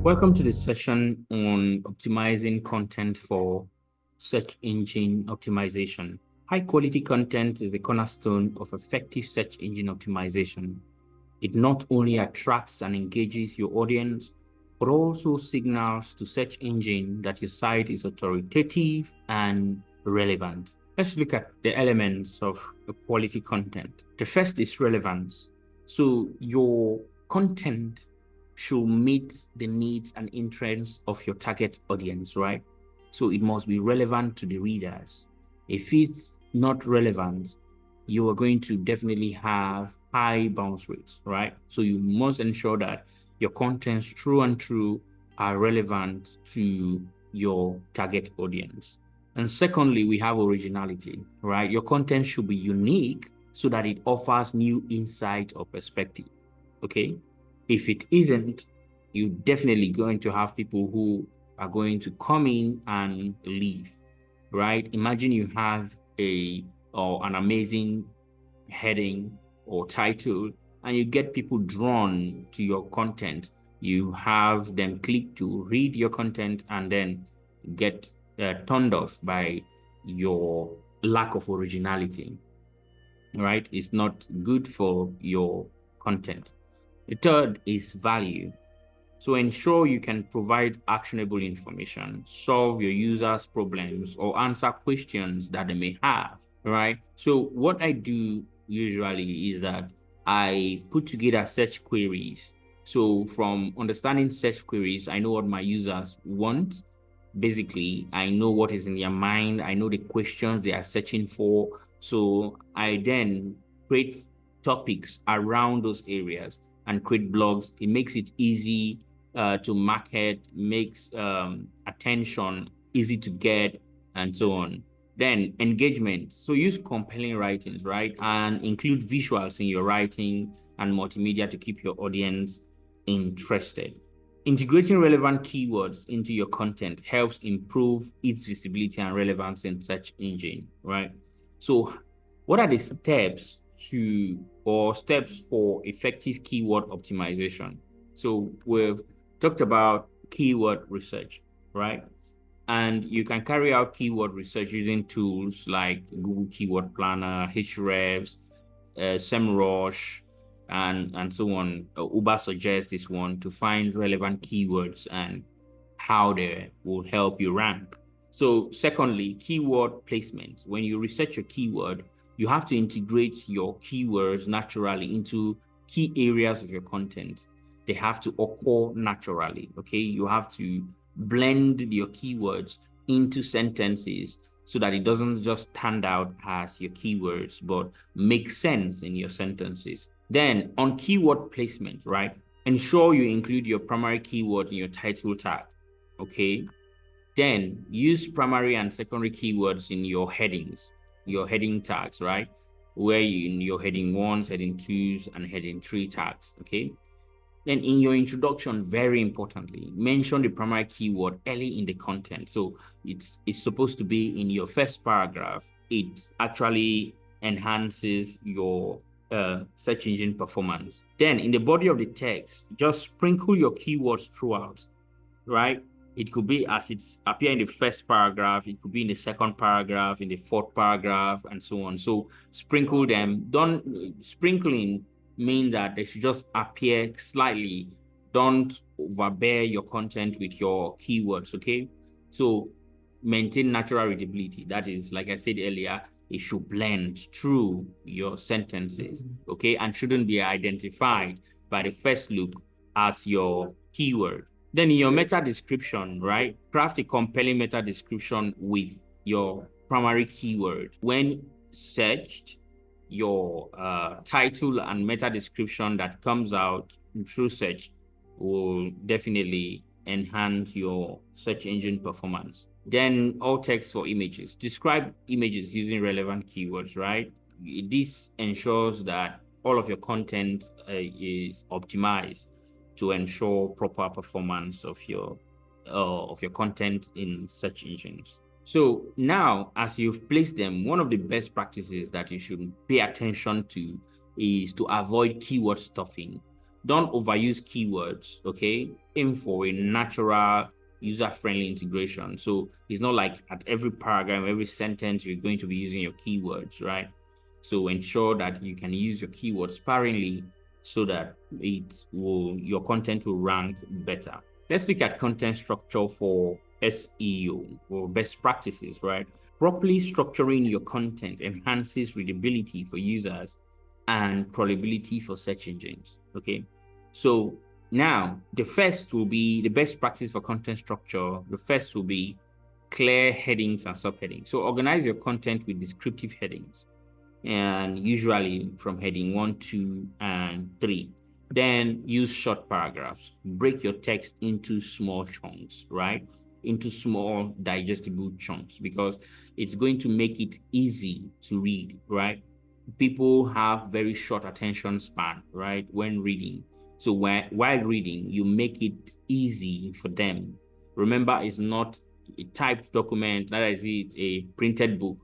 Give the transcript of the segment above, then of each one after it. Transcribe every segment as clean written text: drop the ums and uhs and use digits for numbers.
Welcome to the session on optimizing content for search engine optimization. High quality content is a cornerstone of effective search engine optimization. It not only attracts and engages your audience, but also signals to search engine that your site is authoritative and relevant. Let's look at the elements of a quality content. The first is relevance. So your content should meet the needs and interests of your target audience, right? So it must be relevant to the readers. If it's not relevant, you are going to definitely have high bounce rates, right? So you must ensure that your contents true and true are relevant to your target audience. And secondly, we have originality, right? Your content should be unique so that it offers new insight or perspective, okay? If it isn't, you're definitely going to have people who are going to come in and leave, right? Imagine you have an amazing heading or title, and you get people drawn to your content. You have them click to read your content and then get turned off by your lack of originality, right? It's not good for your content. The third is value. So ensure you can provide actionable information, solve your users' problems, or answer questions that they may have, right? So what I do usually is that I put together search queries. So from understanding search queries, I know what my users want. Basically, I know what is in their mind. I know the questions they are searching for. So I then create topics around those areas and create blogs. It makes it easy to market, makes attention easy to get, and so on. Then engagement. So use compelling writings, right? And include visuals in your writing and multimedia to keep your audience interested. Integrating relevant keywords into your content helps improve its visibility and relevance in search engine, right? So what are the steps for effective keyword optimization? So we've talked about keyword research, right? And you can carry out keyword research using tools like Google Keyword Planner, Ahrefs, SEMrush, and so on. Uber suggests this one to find relevant keywords and how they will help you rank. So secondly, keyword placement. When you research your keyword, you have to integrate your keywords naturally into key areas of your content. They have to occur naturally, okay? You have to blend your keywords into sentences so that it doesn't just stand out as your keywords, but make sense in your sentences. Then on keyword placement, right? Ensure you include your primary keyword in your title tag, okay? Then use primary and secondary keywords in your headings, your heading tags, right? Where you in your heading 1s, heading 2s, and heading 3 tags, okay? Then in your introduction, very importantly, mention the primary keyword early in the content. So it's supposed to be in your first paragraph. It actually enhances your search engine performance. Then in the body of the text, just sprinkle your keywords throughout, right? It could be as it's appear in the first paragraph, it could be in the second paragraph, in the fourth paragraph, and so on. So sprinkle them. Sprinkling mean that they should just appear slightly. Don't overbear your content with your keywords, okay? So maintain natural readability. That is, like I said earlier, it should blend through your sentences, okay? And shouldn't be identified by the first look as your keyword. Then in your meta description, right? Craft a compelling meta description with your primary keyword. When searched, your title and meta description that comes out through search will definitely enhance your search engine performance. Then alt text for images. Describe images using relevant keywords, right? This ensures that all of your content is optimized to ensure proper performance of your content in search engines. So now, as you've placed them, one of the best practices that you should pay attention to is to avoid keyword stuffing. Don't overuse keywords, okay? Aim for a natural, user-friendly integration. So it's not like at every paragraph, every sentence, you're going to be using your keywords, right? So ensure that you can use your keywords sparingly so that your content will rank better. Let's look at content structure for SEO or best practices, right? Properly structuring your content enhances readability for users and crawlability for search engines, okay? So now the first will be the best practice for content structure. The first will be clear headings and subheadings. So organize your content with descriptive headings, and usually from heading 1, 2, and 3. Then use short paragraphs. Break your text into small chunks, right? Into small digestible chunks, because it's going to make it easy to read, right? People have very short attention span, right, when reading. So while reading, you make it easy for them. Remember, it's not a typed document, neither is it a printed book.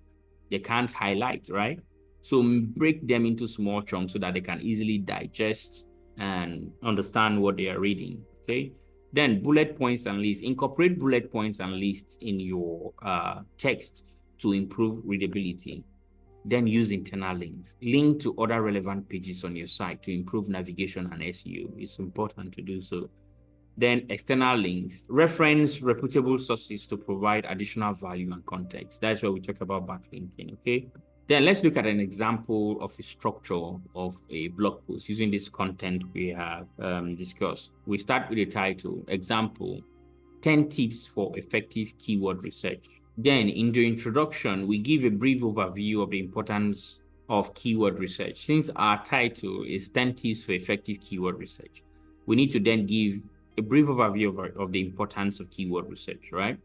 They can't highlight, right? So break them into small chunks so that they can easily digest and understand what they are reading, okay? Then bullet points and lists. Incorporate bullet points and lists in your text to improve readability. Then use internal links. Link to other relevant pages on your site to improve navigation and SEO. It's important to do so. Then external links. Reference reputable sources to provide additional value and context. That's where we talk about backlinking, okay? Then let's look at an example of a structure of a blog post using this content we have discussed. We start with the title, example, 10 tips for effective keyword research. Then in the introduction, we give a brief overview of the importance of keyword research. Since our title is 10 tips for effective keyword research, we need to then give a brief overview of the importance of keyword research, right?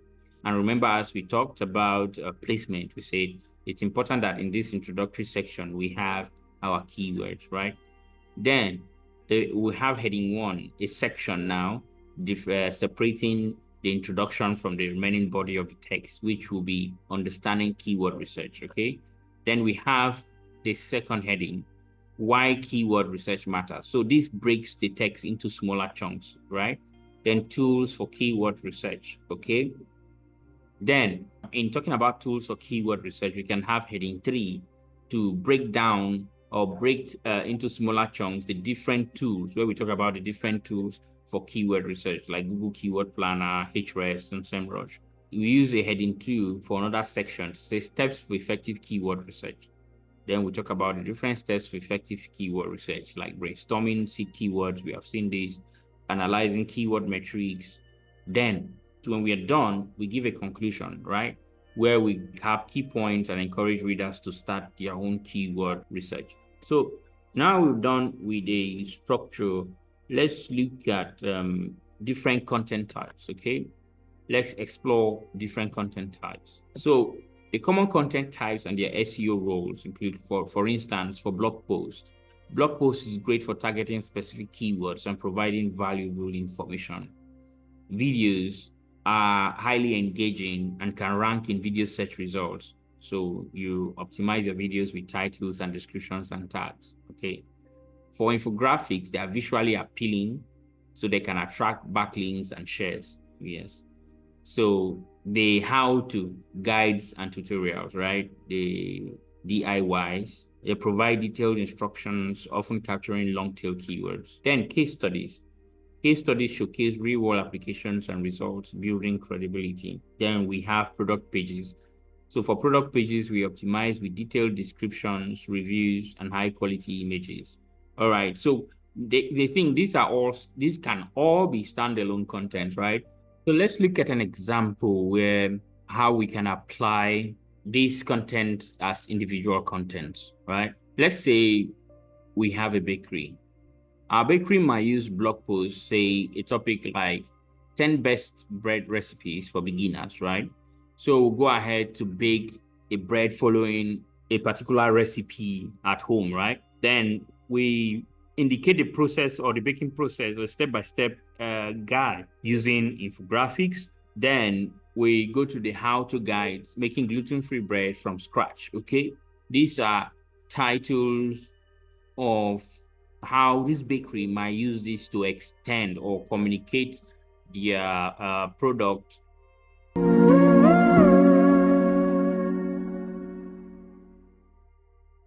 And remember, as we talked about placement, we said it's important that in this introductory section, we have our keywords, right? Then we have heading 1, a section now, separating the introduction from the remaining body of the text, which will be understanding keyword research, okay? Then we have the second heading, why keyword research matters. So this breaks the text into smaller chunks, right? Then tools for keyword research, okay? Then in talking about tools for keyword research, we can have heading 3 to break down or break into smaller chunks the different tools, where we talk about the different tools for keyword research, like Google Keyword Planner, Hrefs, and SEMrush. We use a heading 2 for another section to say steps for effective keyword research. Then we talk about the different steps for effective keyword research, like brainstorming seed keywords. We have seen this, analyzing keyword metrics. Then when we are done, we give a conclusion, right? Where we have key points and encourage readers to start their own keyword research. So now we're done with the structure. Let's look at different content types, okay? Let's explore different content types. So the common content types and their SEO roles include, for instance, for blog posts. Blog posts is great for targeting specific keywords and providing valuable information. Videos are highly engaging and can rank in video search results. So you optimize your videos with titles and descriptions and tags, okay? For infographics, they are visually appealing, so they can attract backlinks and shares, yes. So the how-to guides and tutorials, right? The DIYs, they provide detailed instructions, often capturing long-tail keywords. Then case studies. Case studies showcase real-world applications and results, building credibility. Then we have product pages. So for product pages, we optimize with detailed descriptions, reviews, and high-quality images. All right, so they think these can all be standalone content, right? So let's look at an example where how we can apply this content as individual contents, right? Let's say we have a bakery. Our bakery might use blog posts, say a topic like 10 best bread recipes for beginners, right? So we'll go ahead to bake a bread following a particular recipe at home, right? Then we indicate the process or the baking process, a step-by-step guide using infographics. Then we go to the how-to guides, making gluten-free bread from scratch, okay? These are titles of how this bakery might use this to extend or communicate their product